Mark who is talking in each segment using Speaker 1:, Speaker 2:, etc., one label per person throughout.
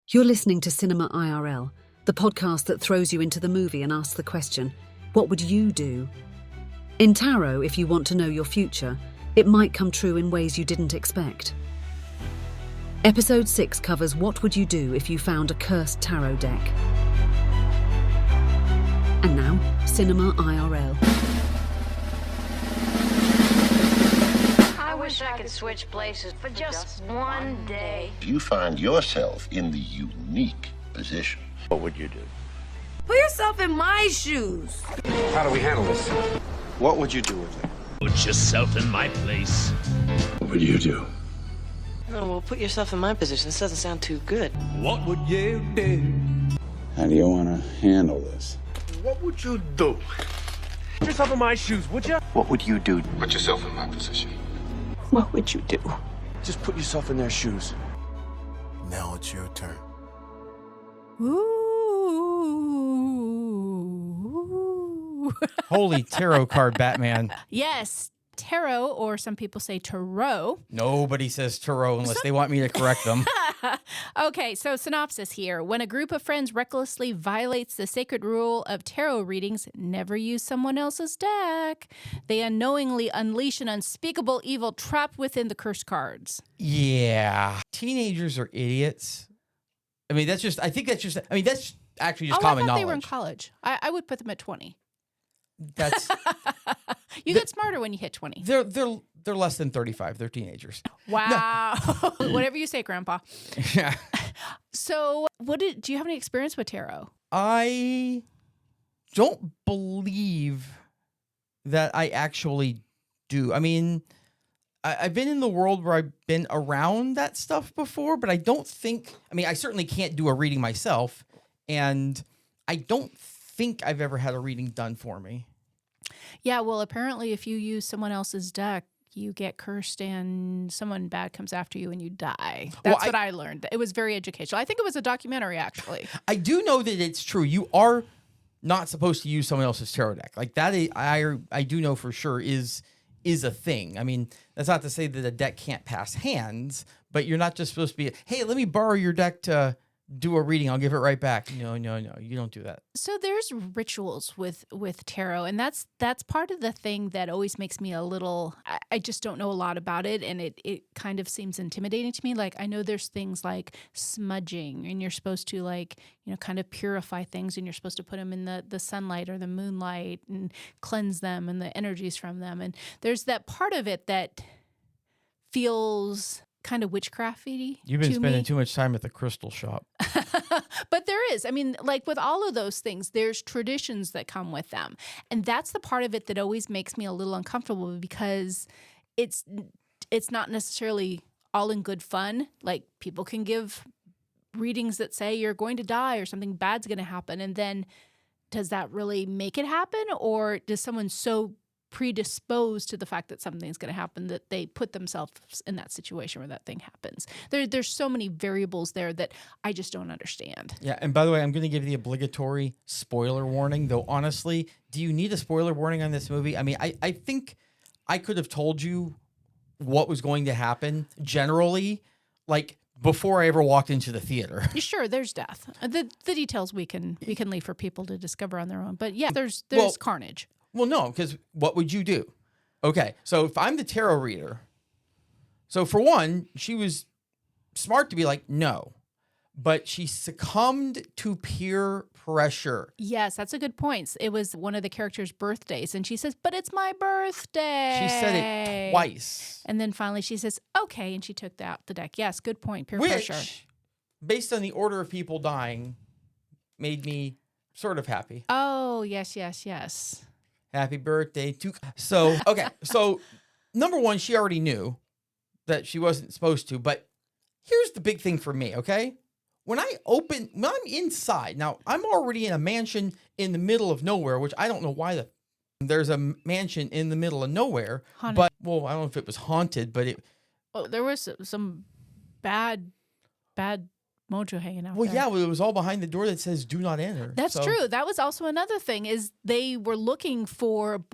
Speaker 1: You're listening to Cinema IRL, the podcast that throws you into the movie and asks the question, what would you do? In tarot, if you want to know your future, it might come true in ways you didn't expect. Episode 6 covers what would you do if you found a cursed tarot deck. And now, Cinema IRL.
Speaker 2: I wish I could switch places for just one day.
Speaker 3: You find yourself in the unique position.
Speaker 4: What would you do?
Speaker 2: Put yourself in my shoes.
Speaker 4: How do we handle this?
Speaker 5: What would you do with it?
Speaker 6: Put yourself in my place.
Speaker 5: What would you do?
Speaker 7: Oh, well, put yourself in my position. This doesn't sound too good.
Speaker 6: What would you do?
Speaker 5: How do you want to handle this?
Speaker 4: What would you do?
Speaker 6: Put yourself in my shoes, would you?
Speaker 4: What would you do?
Speaker 5: Put yourself in my position.
Speaker 7: What would you do?
Speaker 4: Just put yourself in their shoes.
Speaker 5: Now it's your turn.
Speaker 8: Ooh.
Speaker 9: Holy tarot card, Batman.
Speaker 8: Yes, tarot, or some people say tarot.
Speaker 9: Nobody says tarot unless they want me to correct them.
Speaker 8: Okay, so synopsis here. When a group of friends recklessly violates the sacred rule of tarot readings, never use someone else's deck, they unknowingly unleash an unspeakable evil trapped within the cursed cards.
Speaker 9: Yeah. Teenagers are idiots. I mean, that's actually just common
Speaker 8: I thought
Speaker 9: knowledge.
Speaker 8: they were in college. I would put them at 20.
Speaker 9: That's
Speaker 8: You get smarter when you hit 20.
Speaker 9: they're less than 35. They're teenagers.
Speaker 8: Wow. Whatever you say, Grandpa.
Speaker 9: Yeah.
Speaker 8: So, do you have any experience with tarot?
Speaker 9: I don't believe that I actually do. I mean, I've been in the world where I've been around that stuff before, but I certainly can't do a reading myself, and I don't think I've ever had a reading done for me.
Speaker 8: Yeah, well, apparently if you use someone else's deck, you get cursed and someone bad comes after you and you die. That's what I learned. It was very educational. I think it was a documentary, actually.
Speaker 9: I do know that it's true. You are not supposed to use someone else's tarot deck. Like that, I do know for sure is a thing. I mean, that's not to say that a deck can't pass hands, but you're not just supposed to be, hey, let me borrow your deck to do a reading. I'll give it right back. No, you don't do that.
Speaker 8: So there's rituals with tarot, and that's part of the thing that always makes me a little, I just don't know a lot about it, and it kind of seems intimidating to me. Like, I know there's things like smudging, and you're supposed to kind of purify things, and you're supposed to put them in the sunlight or the moonlight and cleanse them and the energies from them. And there's that part of it that feels kind of witchcrafty.
Speaker 9: You've been spending too much time at the crystal shop.
Speaker 8: But there is. I mean, like with all of those things, there's traditions that come with them. And that's the part of it that always makes me a little uncomfortable, because it's not necessarily all in good fun. Like, people can give readings that say you're going to die or something bad's going to happen. And then does that really make it happen? Or does someone so predisposed to the fact that something's going to happen that they put themselves in that situation where that thing happens? There's so many variables there that I just don't understand.
Speaker 9: Yeah, and by the way, I'm going to give you the obligatory spoiler warning, though honestly, do you need a spoiler warning on this movie? I mean, I think I could have told you what was going to happen generally, like before I ever walked into the theater.
Speaker 8: Sure, there's death. The details we can leave for people to discover on their own. But yeah, there's carnage.
Speaker 9: Well, no, because what would you do? Okay, so if I'm the tarot reader, so for one, she was smart to be like, no, but she succumbed to peer pressure.
Speaker 8: Yes, that's a good point. It was one of the characters' birthdays, and she says, but it's my birthday.
Speaker 9: She said it twice.
Speaker 8: And then finally she says, okay, and she took out the deck. Yes, good point, peer
Speaker 9: Which,
Speaker 8: pressure.
Speaker 9: based on the order of people dying, made me sort of happy.
Speaker 8: Oh, yes.
Speaker 9: Happy birthday to... So, okay. So, number one, she already knew that she wasn't supposed to. But here's the big thing for me, okay? When I'm inside, now, I'm already in a mansion in the middle of nowhere, which I don't know why there's a mansion in the middle of nowhere.
Speaker 8: Haunted.
Speaker 9: But, well, I don't know if it was haunted, but it...
Speaker 8: Oh, there was some bad mojo hanging out
Speaker 9: Well,
Speaker 8: there.
Speaker 9: yeah, well, it was all behind the door that says "Do not enter."
Speaker 8: That's
Speaker 9: So-
Speaker 8: true. That was also another thing is they were looking for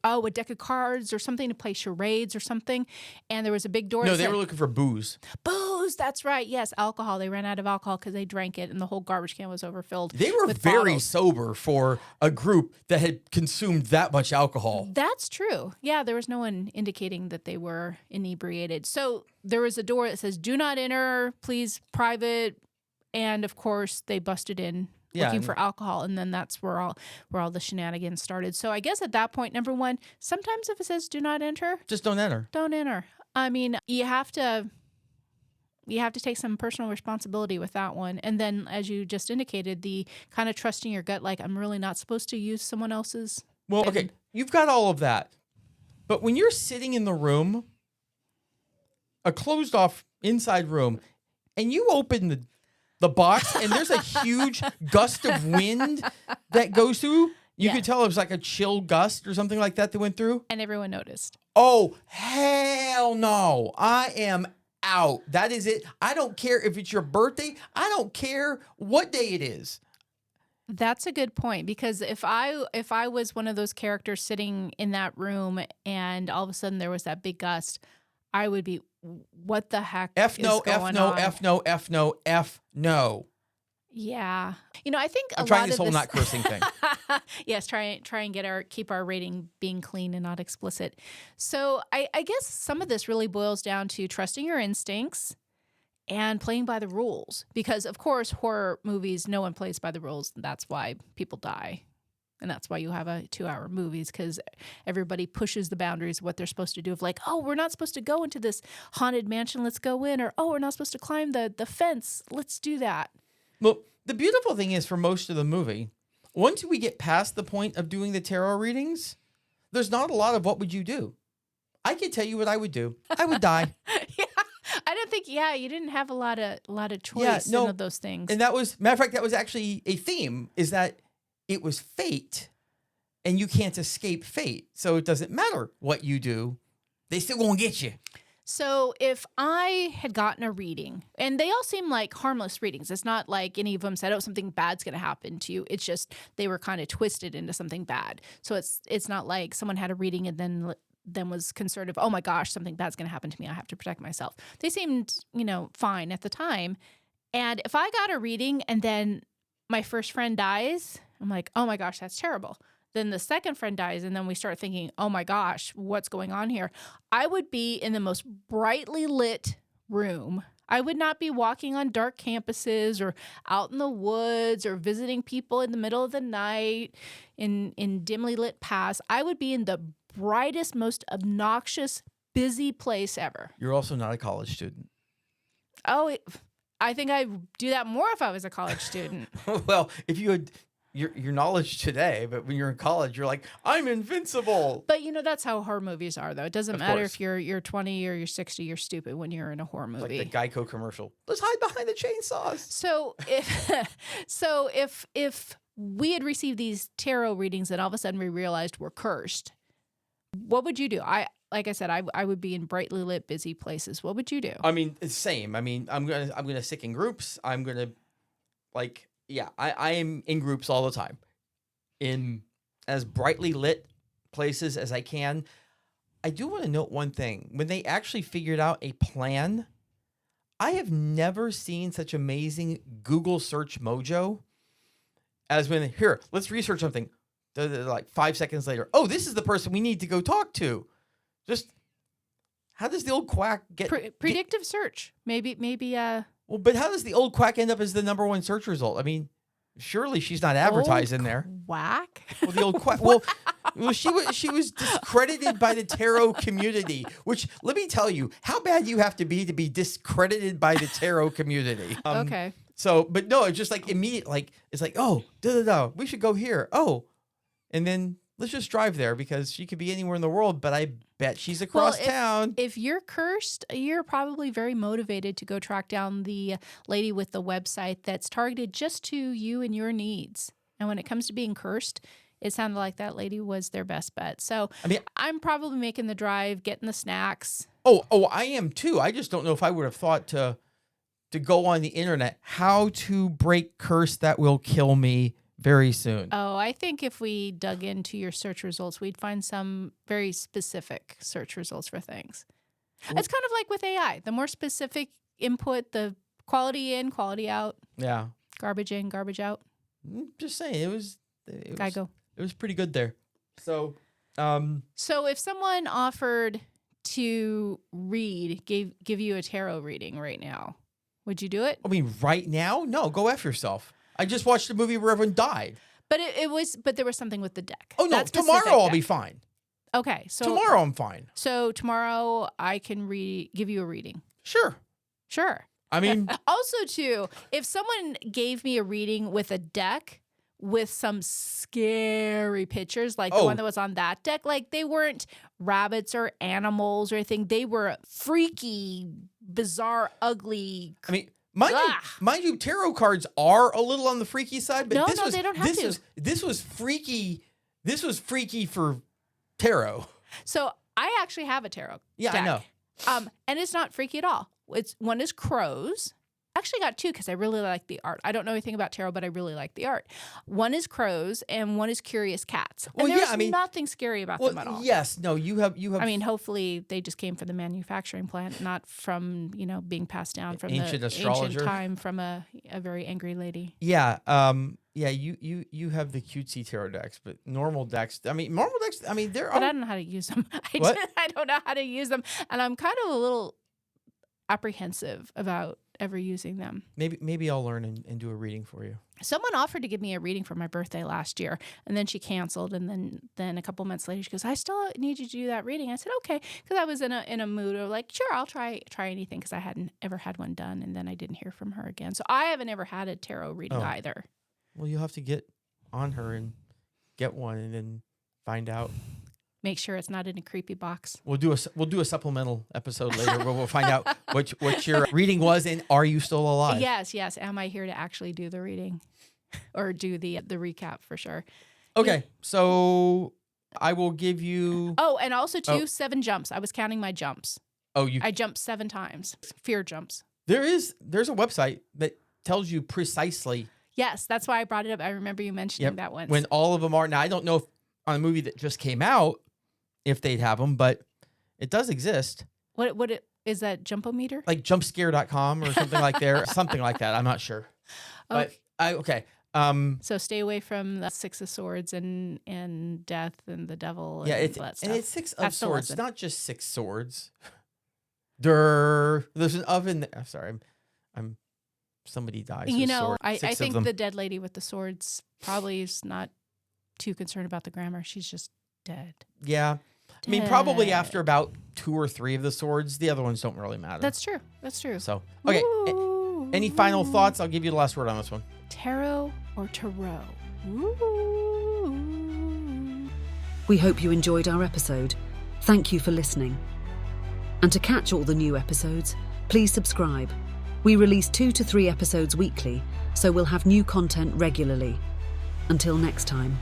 Speaker 8: a deck of cards or something to play charades or something, and there was a big door.
Speaker 9: No,
Speaker 8: that
Speaker 9: they
Speaker 8: said,
Speaker 9: were looking for booze.
Speaker 8: booze. That's right. Yes, alcohol. They ran out of alcohol because they drank it, and the whole garbage can was overfilled.
Speaker 9: They were
Speaker 8: with
Speaker 9: very
Speaker 8: bottles.
Speaker 9: sober for a group that had consumed that much alcohol.
Speaker 8: That's true. Yeah, there was no one indicating that they were inebriated. So there was a door that says, "Do not enter, please, private." And of course, they busted in
Speaker 9: Yeah,
Speaker 8: looking
Speaker 9: and-
Speaker 8: for alcohol, and then that's where all the shenanigans started. So I guess at that point, number one, sometimes if it says "Do not enter,"
Speaker 9: Just don't enter.
Speaker 8: don't enter. I mean, you have to take some personal responsibility with that one. And then, as you just indicated, the kind of trusting your gut, like I'm really not supposed to use someone else's.
Speaker 9: Well, okay, you've got all of that. But when you're sitting in the room, a closed off inside room, and you open the box and there's a huge gust of wind that goes through, you
Speaker 8: Yeah.
Speaker 9: could tell it was like a chill gust or something like that went through.
Speaker 8: And everyone noticed.
Speaker 9: Oh, hell no. I am out. That is it. I don't care if it's your birthday. I don't care what day it is.
Speaker 8: That's a good point, because if I was one of those characters sitting in that room and all of a sudden there was that big gust, I would be, what the heck
Speaker 9: F
Speaker 8: is
Speaker 9: no,
Speaker 8: going
Speaker 9: F no,
Speaker 8: on?
Speaker 9: F no, F no, F no.
Speaker 8: Yeah. I think
Speaker 9: I'm
Speaker 8: a
Speaker 9: trying
Speaker 8: lot
Speaker 9: this
Speaker 8: of
Speaker 9: whole not cursing thing.
Speaker 8: Yes, try and keep our rating being clean and not explicit. So I guess some of this really boils down to trusting your instincts and playing by the rules. Because of course, horror movies, no one plays by the rules. That's why people die. And that's why you have a 2-hour movies, because everybody pushes the boundaries of what they're supposed to do. Of like, oh, we're not supposed to go into this haunted mansion. Let's go in. Or, oh, we're not supposed to climb the fence. Let's do that.
Speaker 9: Well, the beautiful thing is for most of the movie, once we get past the point of doing the tarot readings, there's not a lot of what would you do. I can tell you what I would do. I would die.
Speaker 8: Yeah, I don't think. Yeah, you didn't have a lot of choice in of those things.
Speaker 9: And that was, matter of fact, that was actually a theme, is that it was fate, and you can't escape fate. So it doesn't matter what you do, they still gonna get you.
Speaker 8: So if I had gotten a reading, and they all seem like harmless readings, it's not like any of them said, oh, something bad's going to happen to you. It's just they were kind of twisted into something bad. So it's not like someone had a reading and then was concerned of, oh my gosh, something bad's going to happen to me. I have to protect myself. They seemed, fine at the time. And if I got a reading and then my first friend dies, I'm like, oh my gosh, that's terrible. Then the second friend dies, and then we start thinking, oh my gosh, what's going on here? I would be in the most brightly lit room. I would not be walking on dark campuses or out in the woods or visiting people in the middle of the night in dimly lit paths. I would be in the brightest, most obnoxious, busy place ever.
Speaker 9: You're also not a college student.
Speaker 8: Oh, I think I'd do that more if I was a college student.
Speaker 9: Well, if you had your knowledge today, but when you're in college, you're like, I'm invincible.
Speaker 8: But that's how horror movies are, though. It doesn't
Speaker 9: Of
Speaker 8: matter
Speaker 9: course.
Speaker 8: if you're 20 or you're 60, you're stupid when you're in a horror movie.
Speaker 9: Like the Geico commercial. Let's hide behind the chainsaws.
Speaker 8: So if we had received these tarot readings and all of a sudden we realized we're cursed, what would you do? Like I said, I would be in brightly lit, busy places. What would you do?
Speaker 9: I mean, it's same. I mean, I'm gonna stick in groups. I'm gonna I am in groups all the time, in as brightly lit places as I can. I do want to note one thing. When they actually figured out a plan, I have never seen such amazing Google search mojo as when, here, let's research something. Like 5 seconds later, oh, this is the person we need to go talk to. Just, how does the old quack get...
Speaker 8: Predictive search. Maybe.
Speaker 9: Well, but how does the old quack end up as the #1 search result? I mean, surely she's not advertised in there.
Speaker 8: Quack?
Speaker 9: Well, the old quack. Well, she was discredited by the tarot community. Which, let me tell you, how bad you have to be discredited by the tarot community.
Speaker 8: Okay.
Speaker 9: So, but no, it's just like immediate. Like it's like, oh, we should go here. Oh, and then let's just drive there because she could be anywhere in the world, but I bet she's across town.
Speaker 8: If you're cursed, you're probably very motivated to go track down the lady with the website that's targeted just to you and your needs. And when it comes to being cursed, it sounded like that lady was their best bet. So
Speaker 9: I mean,
Speaker 8: I'm probably making the drive, getting the snacks.
Speaker 9: Oh, I am too. I just don't know if I would have thought to to go on the internet, how to break curse that will kill me very soon.
Speaker 8: Oh, I think if we dug into your search results, we'd find some very specific search results for things. It's kind of like with AI. The more specific input, the quality in, quality out.
Speaker 9: Yeah.
Speaker 8: Garbage in, garbage out.
Speaker 9: Just saying, it was pretty good there. So,
Speaker 8: So if someone offered to give you a tarot reading right now, would you do it?
Speaker 9: I mean, right now? No, go F yourself. I just watched a movie where everyone died.
Speaker 8: But there was something with the deck.
Speaker 9: Oh, no,
Speaker 8: That specific
Speaker 9: tomorrow I'll
Speaker 8: deck.
Speaker 9: be fine.
Speaker 8: Okay, so
Speaker 9: Tomorrow I'm fine.
Speaker 8: So tomorrow I can give you a reading.
Speaker 9: Sure. I mean,
Speaker 8: Also, too, if someone gave me a reading with a deck with some scary pictures, like the one that was on that deck, like they weren't rabbits or animals or anything. They were freaky, bizarre, ugly.
Speaker 9: I mean, mind you, tarot cards are a little on the freaky side, but
Speaker 8: No, they don't have to.
Speaker 9: This was freaky. This was freaky for tarot.
Speaker 8: So I actually have a tarot
Speaker 9: Yeah,
Speaker 8: deck.
Speaker 9: I know.
Speaker 8: And it's not freaky at all. One is crows. I actually got two because I really like the art. I don't know anything about tarot, but I really like the art. One is crows and one is curious cats. And there's nothing scary about them at all.
Speaker 9: Yes, no, you have.
Speaker 8: I mean, hopefully they just came from the manufacturing plant, not from, being passed down from
Speaker 9: Ancient
Speaker 8: the
Speaker 9: astrologer.
Speaker 8: ancient time from a very angry lady.
Speaker 9: Yeah, you have the cutesy tarot decks, but normal decks. I mean, they're.
Speaker 8: But I don't know how to use them. I don't know how to use them, and I'm kind of a little apprehensive about ever using them.
Speaker 9: Maybe I'll learn and do a reading for you.
Speaker 8: Someone offered to give me a reading for my birthday last year, and then she canceled. And then a couple months later, she goes, "I still need you to do that reading." I said, "Okay," because I was in a mood of like, "Sure, I'll try anything," because I hadn't ever had one done, and then I didn't hear from her again. So I haven't ever had a tarot reading either.
Speaker 9: Well, you'll have to get on her and get one, and then find out.
Speaker 8: Make sure it's not in a creepy box.
Speaker 9: We'll do a supplemental episode later where we'll find out what your reading was and are you still alive?
Speaker 8: Yes. Am I here to actually do the reading or do the recap for sure?
Speaker 9: Okay, so I will give you.
Speaker 8: Oh, and also 7 jumps. I was counting my jumps.
Speaker 9: Oh,
Speaker 8: I jumped 7 times. Fear jumps.
Speaker 9: There's a website that tells you precisely.
Speaker 8: Yes, that's why I brought it up. I remember you mentioning that once.
Speaker 9: When all of them are. Now, I don't know if on a movie that just came out, if they'd have them, but it does exist.
Speaker 8: What is that, Jumpometer?
Speaker 9: Like jumpscare.com or something like there. Something like that. I'm not sure. But okay.
Speaker 8: So stay away from the 6 of Swords and death and the devil and all that stuff.
Speaker 9: And it's 6 of Swords, not just 6 swords. There's an oven there. I'm sorry. I'm somebody dies.
Speaker 8: I think the dead lady with the swords probably is not too concerned about the grammar. She's just dead.
Speaker 9: Yeah. I mean, probably after about 2 or 3 of the swords, the other ones don't really matter.
Speaker 8: That's true.
Speaker 9: So, okay. Any final thoughts? I'll give you the last word on this one.
Speaker 8: Tarot or tarot? Ooh.
Speaker 1: We hope you enjoyed our episode. Thank you for listening. And to catch all the new episodes, please subscribe. We release 2 to 3 episodes weekly, so we'll have new content regularly. Until next time.